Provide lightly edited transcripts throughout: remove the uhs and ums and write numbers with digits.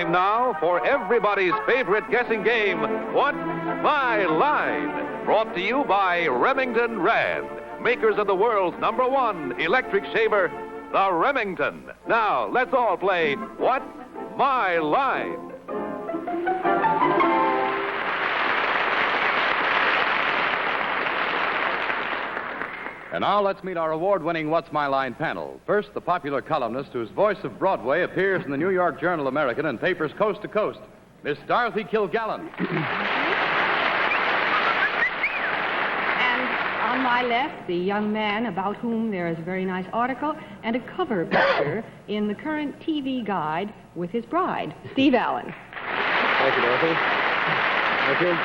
time now for everybody's favorite guessing game, What's My Line? Brought to you by Remington Rand, makers of the world's #1 electric shaver, the Remington. Now, let's all play What's My Line? And now let's meet our award-winning What's My Line panel. First, the popular columnist whose voice of Broadway appears in the New York Journal American and papers coast to coast, Miss Dorothy Kilgallen. And on my left, the young man about whom there is a very nice article and a cover picture in the current TV guide with his bride, Steve Allen. Thank you, Dorothy. Thank you.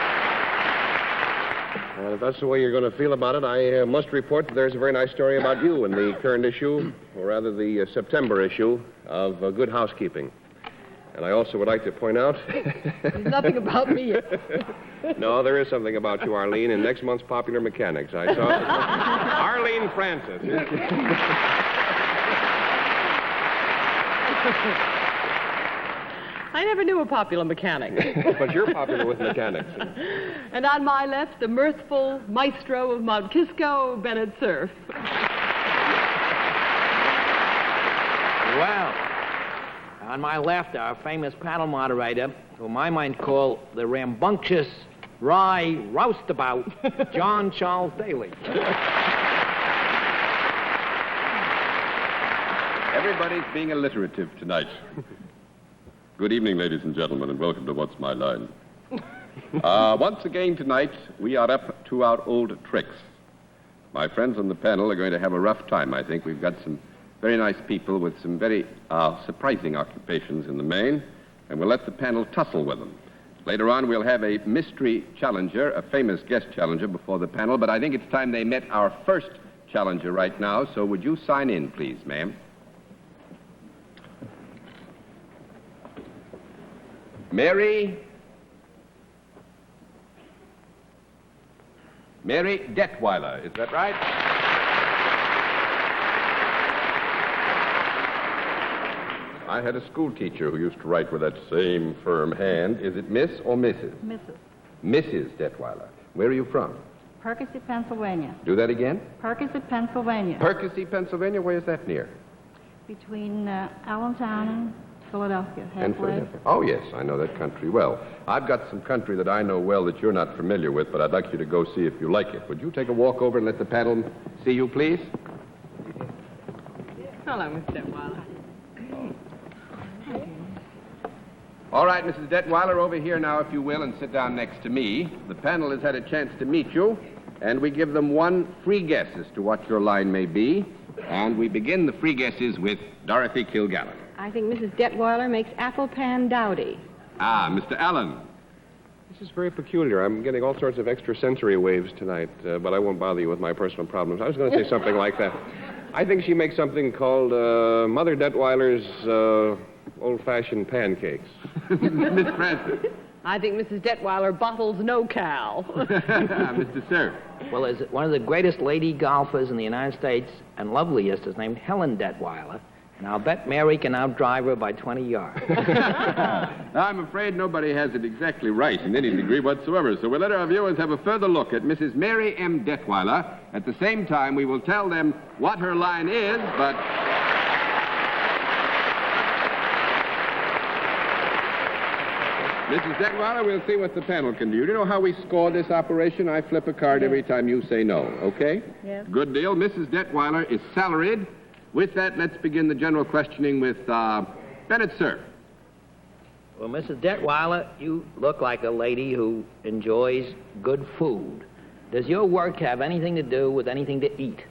If that's the way you're going to feel about it, I must report that there's a very nice story about you in the current issue, or rather the September issue of Good Housekeeping. And I also would like to point out... There's nothing about me. No, there is something about you, Arlene, in next month's Popular Mechanics. I saw Arlene Francis. I never knew a popular mechanic. But you're popular with mechanics. And on my left, the mirthful maestro of Mount Kisco, Bennett Cerf. Well, on my left, our famous panel moderator, whom I might call the rambunctious, wry roustabout, John Charles Daly. Everybody's being alliterative tonight. Good evening, ladies and gentlemen, and welcome to What's My Line. Once again tonight, we are up to our old tricks. My friends on the panel are going to have a rough time, I think. We've got some very nice people with some very surprising occupations in the main, and we'll let the panel tussle with them. Later on, we'll have a mystery challenger, a famous guest challenger before the panel, but I think it's time they met our first challenger right now, so would you sign in, please, ma'am? Mary Detweiler, is that right? I had a school teacher who used to write with that same firm hand. Is it Miss or Mrs.? Mrs. Mrs. Detweiler. Where are you from? Percy, Pennsylvania. Do that again? Percy, Pennsylvania. Percy, Pennsylvania? Where is that near? Between Allentown and Philadelphia, And halfway. Philadelphia. Oh, yes, I know that country well. I've got some country that I know well that you're not familiar with, but I'd like you to go see if you like it. Would you take a walk over and let the panel see you, please? Hello, Mr. Detweiler. All right, Mrs. Detweiler, over here now, if you will, and sit down next to me. The panel has had a chance to meet you, and we give them one free guess as to what your line may be. And we begin the free guesses with Dorothy Kilgallen. I think Mrs. Detweiler makes apple pan dowdy. Ah, Mr. Allen. This is very peculiar. I'm getting all sorts of extrasensory waves tonight, but I won't bother you with my personal problems. I was going to say something like that. I think she makes something called Mother Detweiler's old-fashioned pancakes. Miss Francis. I think Mrs. Detweiler bottles no cow. Mr. Cerf. Well, is one of the greatest lady golfers in the United States and loveliest is named Helen Detweiler, and I'll bet Mary can outdrive her by 20 yards. I'm afraid nobody has it exactly right in any degree whatsoever, so we'll let our viewers have a further look at Mrs. Mary M. Detweiler. At the same time, we will tell them what her line is, but... Mrs. Detweiler, we'll see what the panel can do. You know how we score this operation? I flip a card every time you say no, okay? Yes. Good deal. Mrs. Detweiler is salaried. With that, let's begin the general questioning with Bennett Cerf. Well, Mrs. Detweiler, you look like a lady who enjoys good food. Does your work have anything to do with anything to eat?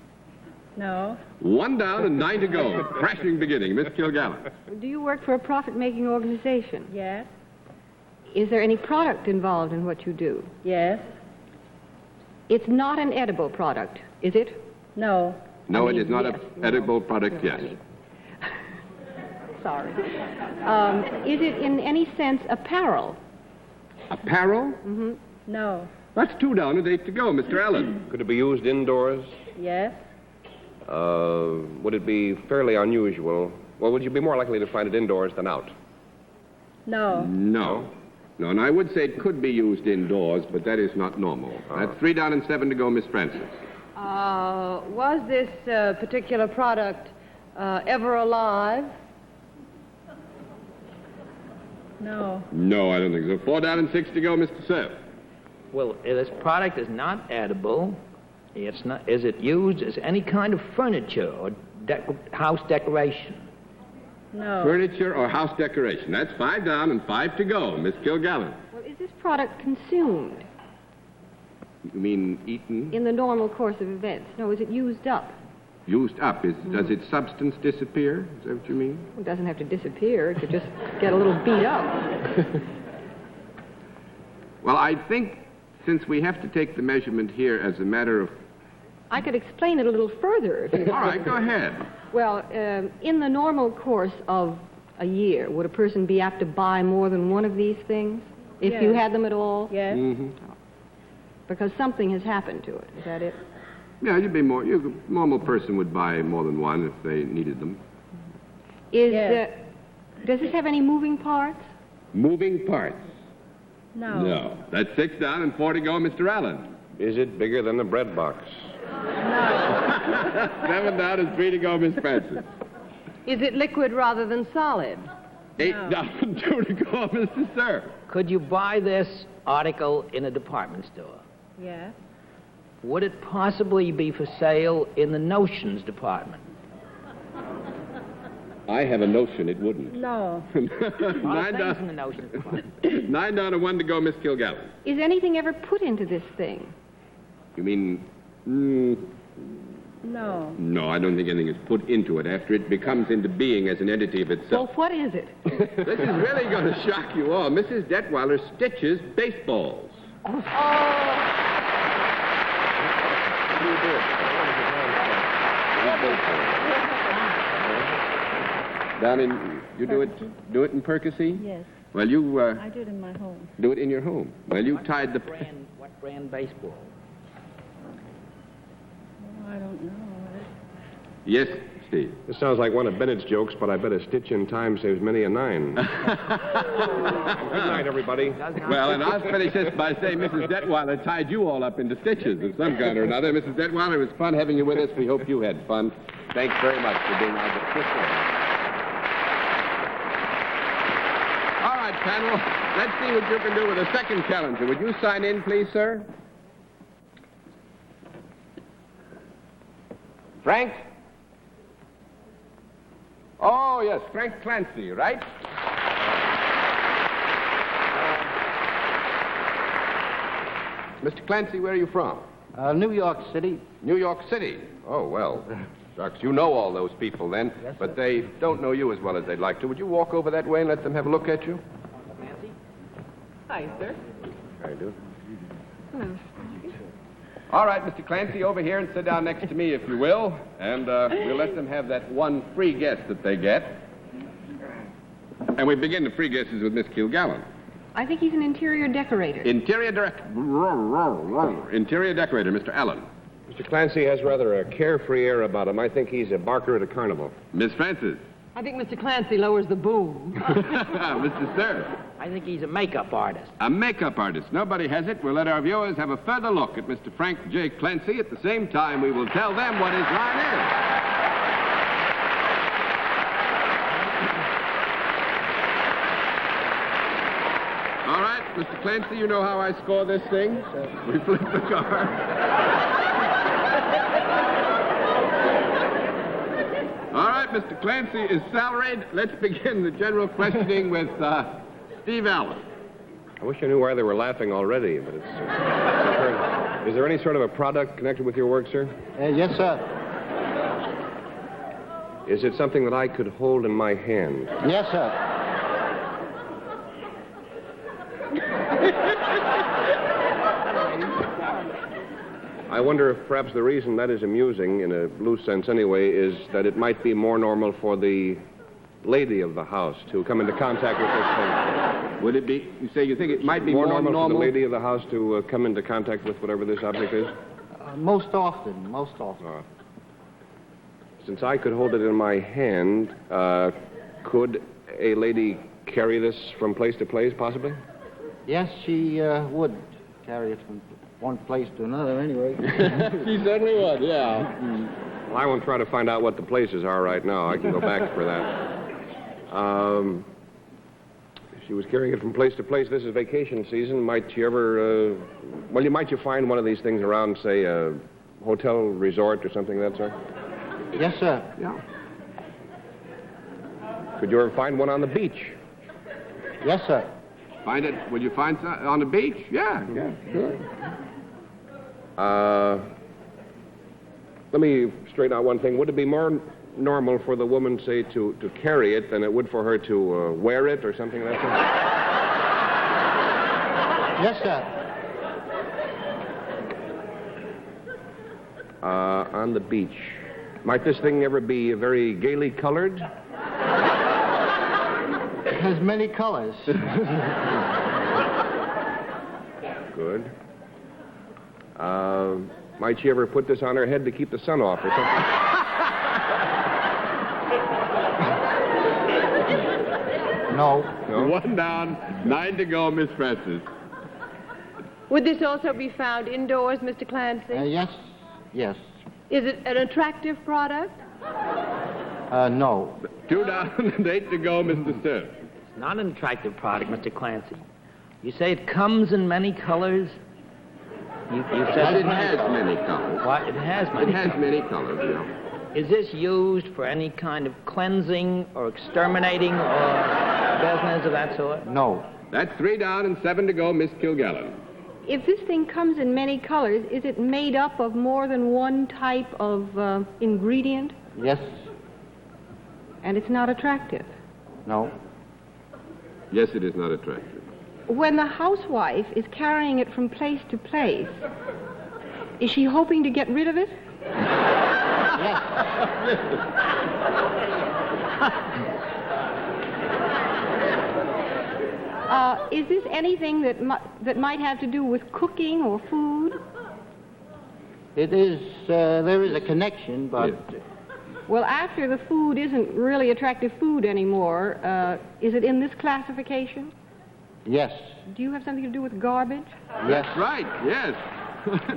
No. 1 down and 9 to go. Crashing beginning. Miss Kilgallen. Do you work for a profit-making organization? Yes. Is there any product involved in what you do? Yes. It's not an edible product, is it? No. No, I mean, it is not yes. an edible product, yes. Sorry. Is it in any sense apparel? Apparel? Mm-hmm. No. That's 2 down and 8 to go. Mr. Allen. Could it be used indoors? Yes. Would it be fairly unusual? Well, would you be more likely to find it indoors than out? No. No. No, and I would say it could be used indoors, but that is not normal. That's 3 down and 7 to go, Miss Francis. Was this particular product ever alive? No. No, I don't think so. 4 down and 6 to go, Mr. Cerf. Well, this product is not edible. It's not. Is it used as any kind of furniture or house decoration? No. Furniture or house decoration. That's 5 down and 5 to go, Miss Kilgallen. Well, is this product consumed You mean eaten? in the normal course of events? No, is it used up? Used up. Does its substance disappear? Is that what you mean? It doesn't have to disappear. It could just get a little beat up. Well, I think since we have to take the measurement here as a matter of... I could explain it a little further. If you All right, go ahead. Well, in the normal course of a year, would a person be apt to buy more than one of these things? If you Yes. had them at all? Yes. Mm-hmm. Because something has happened to it. Is that it? Yeah, a normal person would buy more than one if they needed them. Yes. Does this have any moving parts? Moving parts? No. No. That's 6 down and 4 to go, Mr. Allen. Is it bigger than the bread box? 7 down and 3 to go, Miss Francis. Is it liquid rather than solid? 8 down and 2 to go, Mr. Cerf. Could you buy this article in a department store? Yes. Would it possibly be for sale in the notions department? I have a notion it wouldn't. No. 9 Things in the down, notions department. 9 down and 1 to go, Miss Kilgallen. Is anything ever put into this thing? You mean... No. No, I don't think anything is put into it after it becomes into being as an entity of Well, itself. what is it? This is really going to shock you all. Mrs. Detweiler stitches baseballs. Down in, you do it in Percy? Yes. Well, you I do it in my home. do it in your home. Well, you tied the... What brand baseball? Oh, I don't know. Yes, Steve. This sounds like one of Bennett's jokes, but I bet a stitch in time saves many a 9. Good night, everybody. Well, and I'll finish this by saying Mrs. Detweiler tied you all up into stitches of some kind or another. Mrs. Detweiler, it was fun having you with us. We hope you had fun. Thanks very much for being our guest. All right, panel, let's see what you can do with a second challenger. Would you sign in, please, sir? Frank? Oh, yes, Frank Clancy, right? Mr. Clancy, where are you from? New York City. New York City. Oh, well, shucks, you know all those people then, but they don't know you as well as they'd like to. Would you walk over that way and let them have a look at you? Nancy? Hi, sir. I do. All right, Mr. Clancy, over here and sit down next to me, if you will, and we'll let them have that one free guess that they get. And we begin the free guesses with Miss Kilgallen. I think he's an interior decorator. Interior decorator, Mr. Allen. Mr. Clancy has rather a carefree air about him. I think he's a barker at a carnival. Miss Francis. I think Mr. Clancy lowers the boom. Mr. Cerf. I think he's a makeup artist. A makeup artist. Nobody has it. We'll let our viewers have a further look at Mr. Frank J. Clancy. At the same time, we will tell them what his line is. All right, Mr. Clancy, you know how I score this thing? We flip the card. All right, Mr. Clancy is salaried. Let's begin the general questioning with Steve Allen. I wish I knew why they were laughing already, but it's... Is there any sort of a product connected with your work, sir? Yes, sir. Is it something that I could hold in my hand? Yes, sir. I wonder if perhaps the reason that is amusing, in a loose sense anyway, is that it might be more normal for the lady of the house to come into contact with this thing. Would it be, you think it might be More normal for the lady of the house to come into contact with whatever this object is? Most often, most often. Since I could hold it in my hand, could a lady carry this from place to place, possibly? Yes, she would carry it from one place to another anyway. She certainly would, yeah. Well, I won't try to find out what the places are right now. I can go back for that. If she was carrying it from place to place, this is vacation season. Might you ever, might you find one of these things around, say, a hotel resort or something of that sort? Yes, sir. Yeah. Could you ever find one on the beach? Yes, sir. Find it, would you find some on the beach? Yeah, sure. Let me straighten out one thing. Would it be more normal for the woman, say, to carry it than it would for her to wear it or something like that? Yes, sir. On the beach. Might this thing ever be very gaily colored? It has many colors. Good. Might she ever put this on her head to keep the sun off or something? No. No? 1 down, 9 to go, Miss Francis. Would this also be found indoors, Mr. Clancy? Yes. Yes. Is it an attractive product? No. 2 down and 8 to go, Mr. Stern. It's not an attractive product, Mr. Clancy. You say it comes in many colors? You said It has many colors. What? It has many It has many colors, yeah. Is this used for any kind of cleansing or exterminating or business of that sort? No. That's 3 down and 7 to go, Miss Kilgallen. If this thing comes in many colors, is it made up of more than one type of ingredient? Yes. And it's not attractive? No. Yes, it is not attractive. When the housewife is carrying it from place to place, is she hoping to get rid of it? Yes. Is this anything that might have to do with cooking or food? It is, there is a connection, but Well, after the food isn't really attractive food anymore, is it in this classification? yes. Do you have something to do with garbage? Yes. Right, yes.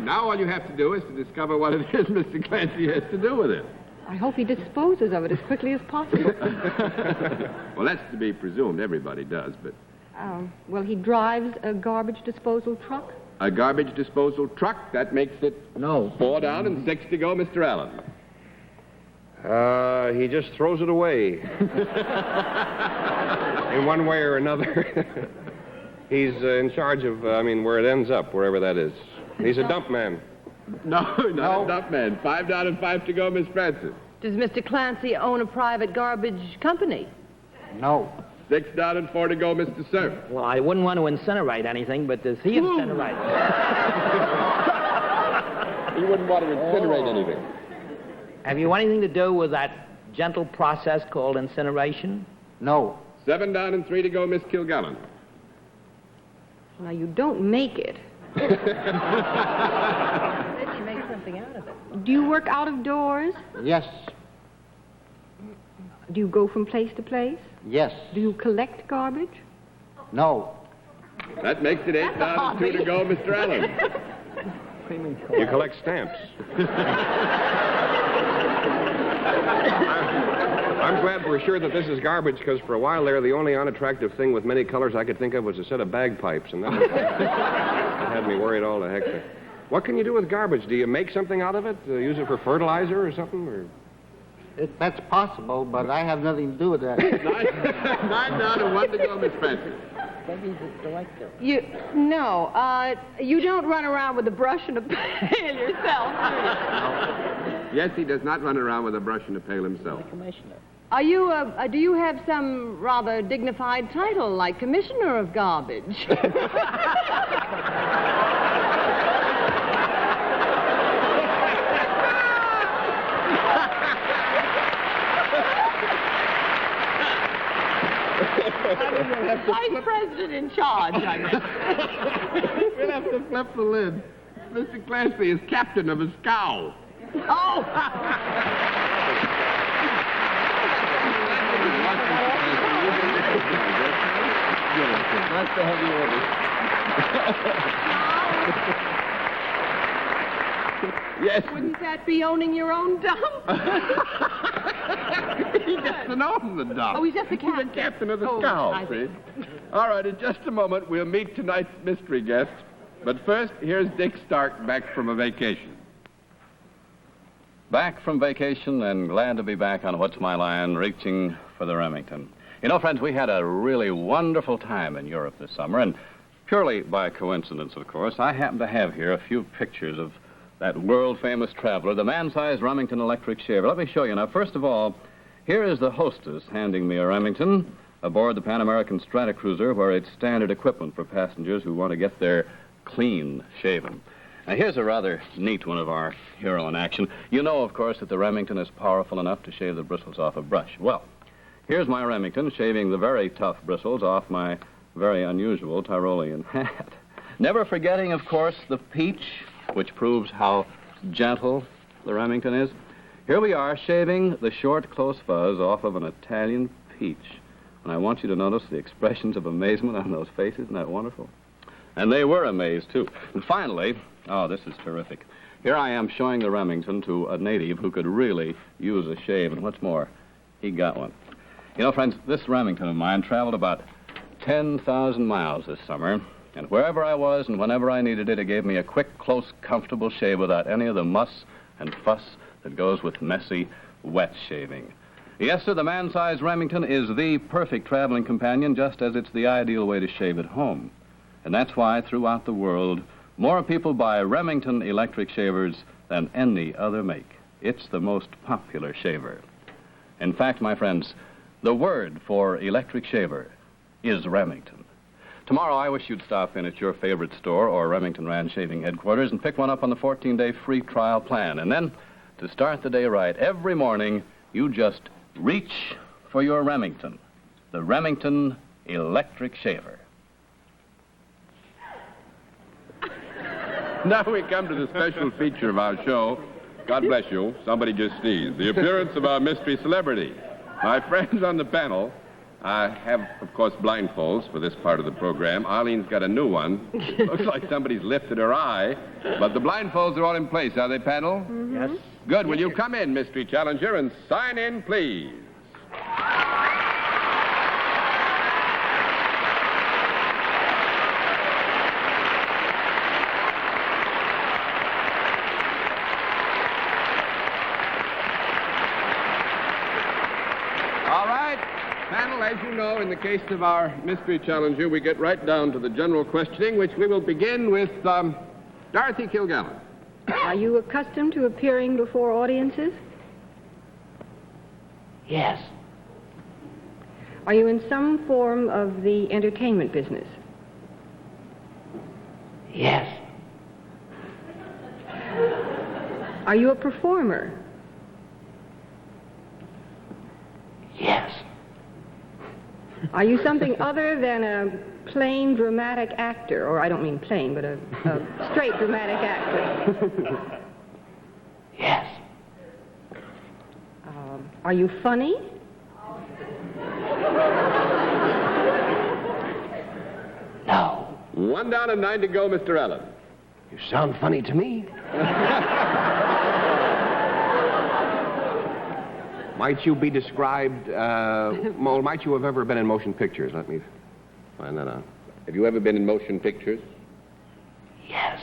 Now all you have to do is to discover what it is Mr. Clancy has to do with it. I hope he disposes of it as quickly as possible. Well, that's to be presumed. Everybody does, but... Well, he drives a garbage disposal truck? A garbage disposal truck, that makes it... No. 4 down and 6 to go, Mr. Allen. He just throws it away. In one way or another. He's in charge of, where it ends up, wherever that is. He's a dump man. No, not a dump man. 5 down and 5 to go, Miss Francis. Does Mr. Clancy own a private garbage company? No. 6 down and 4 to go, Mr. Surf. Well, I wouldn't want to incinerate anything, but does he incinerate? He wouldn't want to incinerate anything. Have you anything to do with that gentle process called incineration? No. 7 down and 3 to go, Miss Kilgallen. Now, you don't make it. Then you make something out of it. Do you work out of doors? Yes. Do you go from place to place? Yes. Do you collect garbage? No. That makes it 8 down and 2 to go, Mr. Allen. You collect stamps. I'm glad we're sure that this is garbage, because for a while there, the only unattractive thing with many colors I could think of was a set of bagpipes, and that had me worried all the heck. What can you do with garbage? Do you make something out of it? Use it for fertilizer or something? Or... That's possible, but I have nothing to do with that. 9 down and 1 to go, Miss Francis. Maybe he's a director. You don't run around with a brush and a pail yourself, do you? Yes, he does not run around with a brush and a pail himself. Commissioner. Are you, do you have some rather dignified title, like Commissioner of Garbage? Vice President in charge, I mean. We'll have to flip the lid. Mr. Clancy is captain of a scow. Oh! Nice to have you with us. Yes. Wouldn't that be owning your own dump? He doesn't own the dump. Oh, he's just the captain. He's the captain of the Oh, scow, I see? see. All right, in just a moment, we'll meet tonight's mystery guest. But first, here's Dick Stark back from a vacation. Back from vacation and glad to be back on What's My Line, reaching for the Remington. You know, friends, we had a really wonderful time in Europe this summer, and purely by coincidence, of course, I happen to have here a few pictures of that world-famous traveler, the man-sized Remington electric shaver. Let me show you. Now, first of all, here is the hostess handing me a Remington aboard the Pan American Stratocruiser, where it's standard equipment for passengers who want to get their clean shaven. Now, here's a rather neat one of our hero in action. You know, of course, that the Remington is powerful enough to shave the bristles off a brush. Well, here's my Remington shaving the very tough bristles off my very unusual Tyrolean hat. Never forgetting, of course, the peach, which proves how gentle the Remington is. Here we are shaving the short, close fuzz off of an Italian peach. And I want you to notice the expressions of amazement on those faces. Isn't that wonderful? And they were amazed, too. And finally, oh, this is terrific. Here I am showing the Remington to a native who could really use a shave. And what's more, he got one. You know, friends, this Remington of mine traveled about 10,000 miles this summer. And wherever I was and whenever I needed it, it gave me a quick, close, comfortable shave without any of the muss and fuss that goes with messy, wet shaving. Yes, sir, the man-sized Remington is the perfect traveling companion, just as it's the ideal way to shave at home. And that's why, throughout the world, more people buy Remington electric shavers than any other make. It's the most popular shaver. In fact, my friends, the word for electric shaver is Remington. Tomorrow, I wish you'd stop in at your favorite store or Remington Rand Shaving Headquarters and pick one up on the 14-day free trial plan. And then, to start the day right, every morning, you just reach for your Remington, the Remington electric shaver. Now we come to the special feature of our show. God bless you. Somebody just sneezed. The appearance of our mystery celebrity. My friends on the panel, I have, of course, blindfolds for this part of the program. Arlene's got a new one. Looks like somebody's lifted her eye. But the blindfolds are all in place, are they, panel? Mm-hmm. Yes. Good. Will you come in, Mystery Challenger, and sign in, please? As you know, in the case of our Mystery Challenger, we get right down to the general questioning, which we will begin with Dorothy Kilgallen. Are you accustomed to appearing before audiences? Yes. Are you in some form of the entertainment business? Yes. Are you a performer? Yes. Are you something other than a plain dramatic actor? Or I don't mean plain, but a straight dramatic actor. Yes. Are you funny? No. 1 down and 9 to go, Mr. Allen. You sound funny to me. Might you be described, Mole, might you have ever been in motion pictures? Let me find that out. Have you ever been in motion pictures? Yes.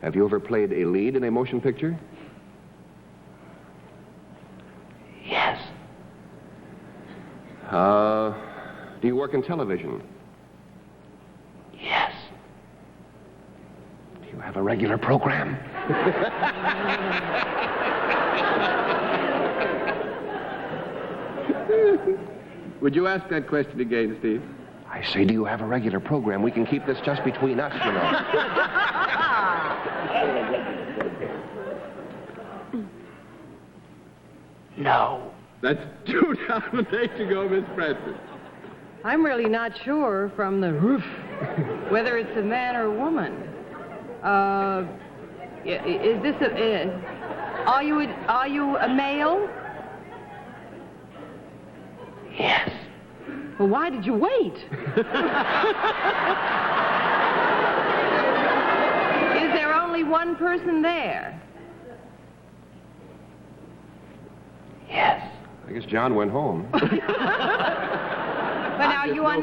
Have you ever played a lead in a motion picture? Yes. Do you work in television? Yes. Do you have a regular program? Would you ask that question again, Steve? I say, do you have a regular program? We can keep this just between us, you know. No. That's 2 down and 8 to go, Miss Francis. I'm really not sure from the roof whether it's a man or a woman. Is this a... Are you a male? Yes. Well, why did you wait? Is there only one person there? Yes. I guess John went home. But now you are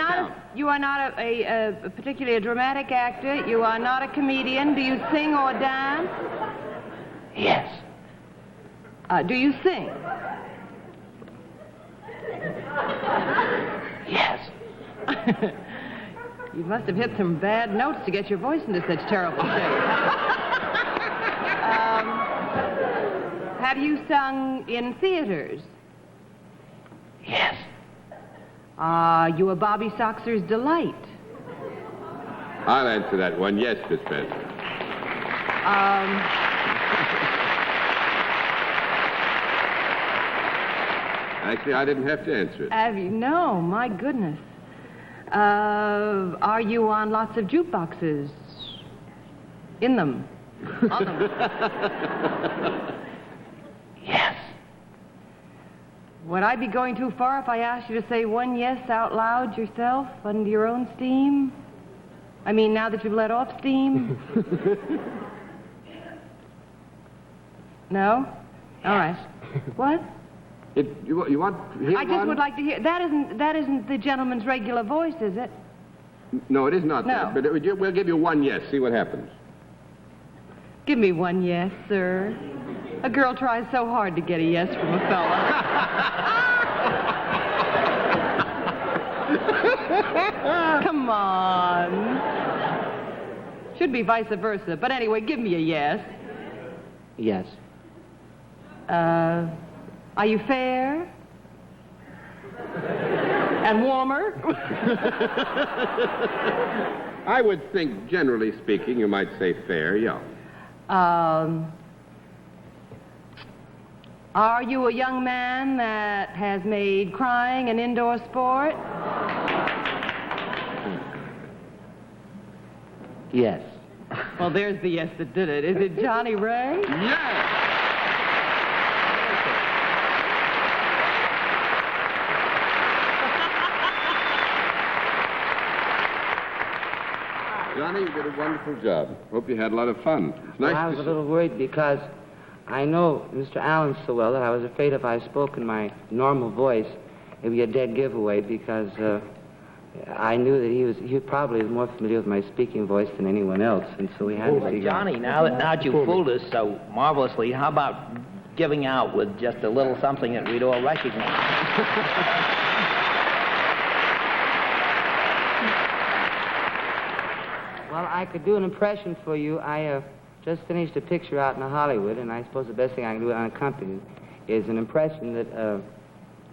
not a particularly a dramatic actor. You are not a comedian. Do you sing or dance? Yes. Do you sing? Yes. You must have hit some bad notes to get your voice into such terrible shape. Have you sung in theaters? Yes. Are you a Bobby Soxer's delight? I'll answer that one. Yes, Miss Benson. Actually, I didn't have to answer it. Have you? No, my goodness. Are you on lots of jukeboxes? In them? On them? Yes. Would I be going too far if I asked you to say one yes out loud yourself under your own steam? I mean, now that you've let off steam? No? All right. What? You want I just would like to hear. That isn't the gentleman's regular voice, is it? No, it is not. No. But we'll give you one yes. See what happens. Give me one yes, sir. A girl tries so hard to get a yes from a fella. Come on. Should be vice versa. But anyway, give me a yes. Yes. Are you fair? And warmer? I would think, generally speaking, you might say fair, yeah. Are you a young man that has made crying an indoor sport? Yes. Well, there's the yes that did it. Is it Johnnie Ray? Yes! Johnny, you did a wonderful job. Hope you had a lot of fun. It's nice I was to a little worried because I know Mr. Allen so well that I was afraid if I spoke in my normal voice, it would be a dead giveaway because I knew that he probably is more familiar with my speaking voice than anyone else, and so we had to figure Johnny, now that you fooled us so marvelously, how about giving out with just a little something that we'd all recognize? Well, I could do an impression for you. I just finished a picture out in Hollywood, and I suppose the best thing I can do unaccompanied is an impression that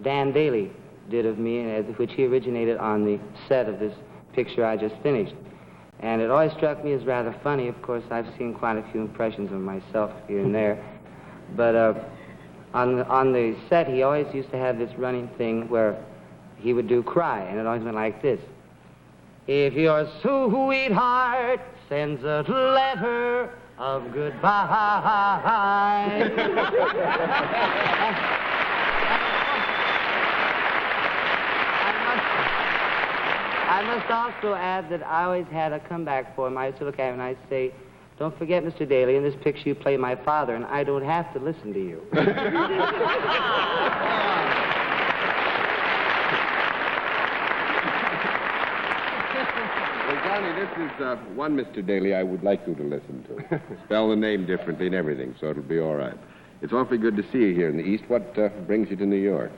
Dan Daly did of me, which he originated on the set of this picture I just finished. And it always struck me as rather funny. Of course, I've seen quite a few impressions of myself here and there. But on the set, he always used to have this running thing where he would do Cry, and it always went like this. If your sweetheart sends a letter of goodbye. I must also add that I always had a comeback for him. I used to look at him and I'd say, don't forget, Mr. Daly, in this picture you play my father, and I don't have to listen to you. Well, Johnny, this is one Mr. Daly I would like you to listen to. Spell the name differently and everything, so it'll be all right. It's awfully good to see you here in the East. What brings you to New York?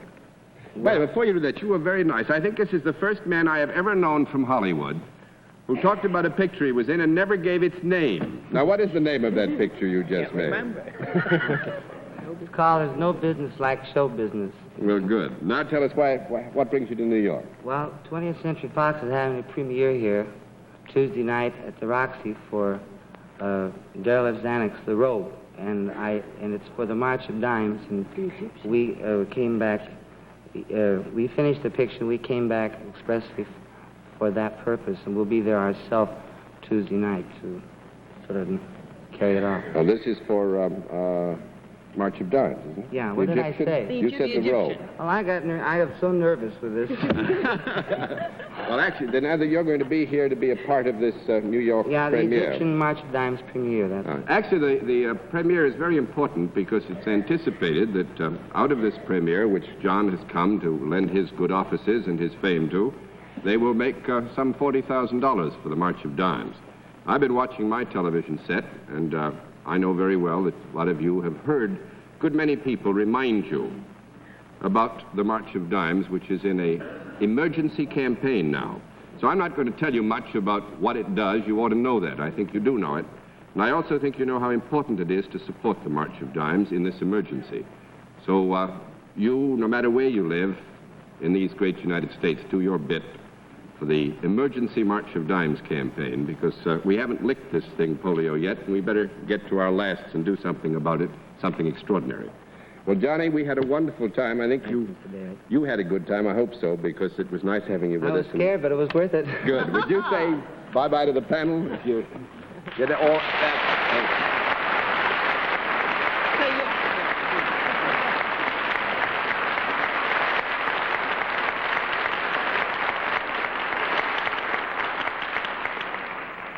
Well, before you do that, you were very nice. I think this is the first man I have ever known from Hollywood who talked about a picture he was in and never gave its name. Now, what is the name of that picture you just made? It's called There's No Business Like Show Business. Well, good. Now tell us what brings you to New York. Well, 20th Century Fox is having a premiere here Tuesday night at the Roxy for Darryl F. Zanuck's The Robe, and it's for the March of Dimes, and we came back. We finished the picture. We came back expressly for that purpose, and we'll be there ourselves Tuesday night to sort of carry it off. Well, this is for March of Dimes, isn't it? Yeah, what did I say? You said the robe. Oh, I am so nervous for this. Well, actually, then either you're going to be here to be a part of this New York Yeah, the premiere. Egyptian March of Dimes premiere. That's Actually, the premiere is very important because it's anticipated that out of this premiere, which John has come to lend his good offices and his fame to, they will make some $40,000 for the March of Dimes. I've been watching my television set, and I know very well that a lot of you have heard a good many people remind you about the March of Dimes, which is in a emergency campaign now. So I'm not going to tell you much about what it does. You ought to know that. I think you do know it. And I also think you know how important it is to support the March of Dimes in this emergency. So you, no matter where you live in these great United States, do your bit for the emergency March of Dimes campaign, because we haven't licked this thing, polio, yet, and we better get to our lasts and do something about it, something extraordinary. Well, Johnny, we had a wonderful time. I think you had a good time. I hope so, because it was nice having you with us. I was scared, but it was worth it. Good. Would you say bye-bye to the panel? If you did it all.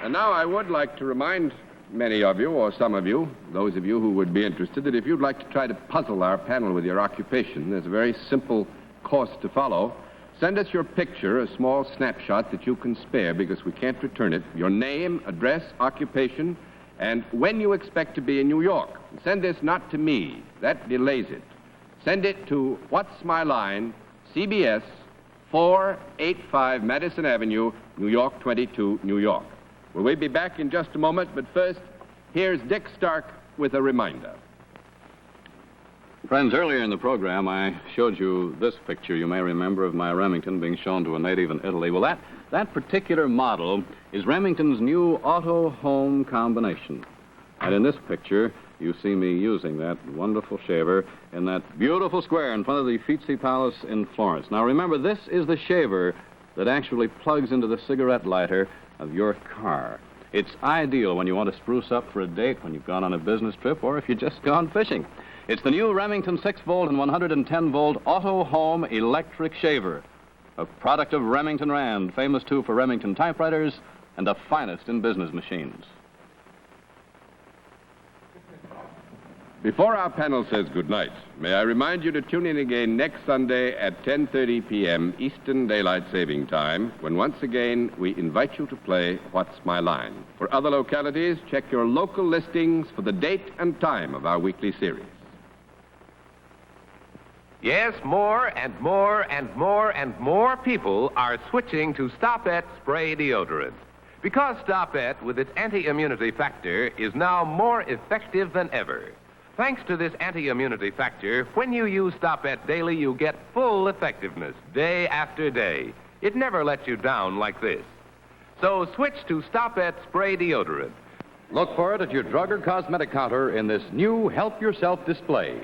And now I would like to remind many of you, or some of you, those of you who would be interested, that if you'd like to try to puzzle our panel with your occupation, there's a very simple course to follow. Send us your picture, a small snapshot that you can spare, because we can't return it, your name, address, occupation, and when you expect to be in New York. Send this not to me. That delays it. Send it to What's My Line, CBS, 485 Madison Avenue, New York 22, New York. Well, we'll be back in just a moment, but first, here's Dick Stark with a reminder. Friends, earlier in the program, I showed you this picture, you may remember, of my Remington being shown to a native in Italy. Well, that particular model is Remington's new auto-home combination. And in this picture, you see me using that wonderful shaver in that beautiful square in front of the Uffizi Palace in Florence. Now, remember, this is the shaver that actually plugs into the cigarette lighter of your car. It's ideal when you want to spruce up for a date, when you've gone on a business trip, or if you've just gone fishing. It's the new Remington 6-volt and 110-volt auto-home electric shaver, a product of Remington Rand, famous, too, for Remington typewriters and the finest in business machines. Before our panel says goodnight, may I remind you to tune in again next Sunday at 10:30 p.m. Eastern Daylight Saving Time, when once again we invite you to play What's My Line. For other localities, check your local listings for the date and time of our weekly series. Yes, more and more and more and more people are switching to Stop-Et spray deodorant. Because Stop-Et, with its anti-immunity factor, is now more effective than ever. Thanks to this anti-immunity factor, when you use Stop-Et daily, you get full effectiveness day after day. It never lets you down like this. So switch to Stop-Et spray deodorant. Look for it at your drug or cosmetic counter in this new Help Yourself display.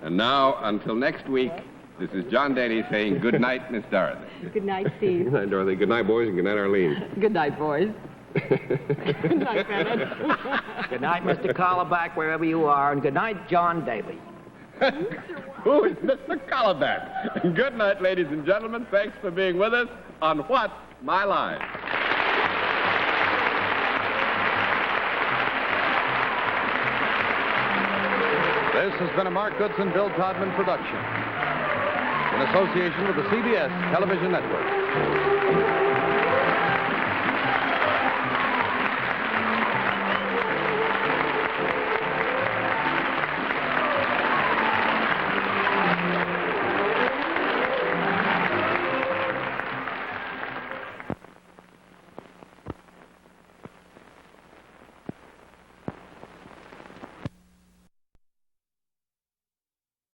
And now, until next week, this is John Daly saying good night, Miss Dorothy. Good night, Steve. Good night, Dorothy. Good night, boys, and good night, Arlene. Good night, boys. Good night, Bennett. Good night, Mr. Collarback, wherever you are, and good night, John Daly. Who is Mr. Collarback? And good night, ladies and gentlemen. Thanks for being with us on What's My Line. This has been a Mark Goodson, Bill Todman production in association with the CBS Television Network.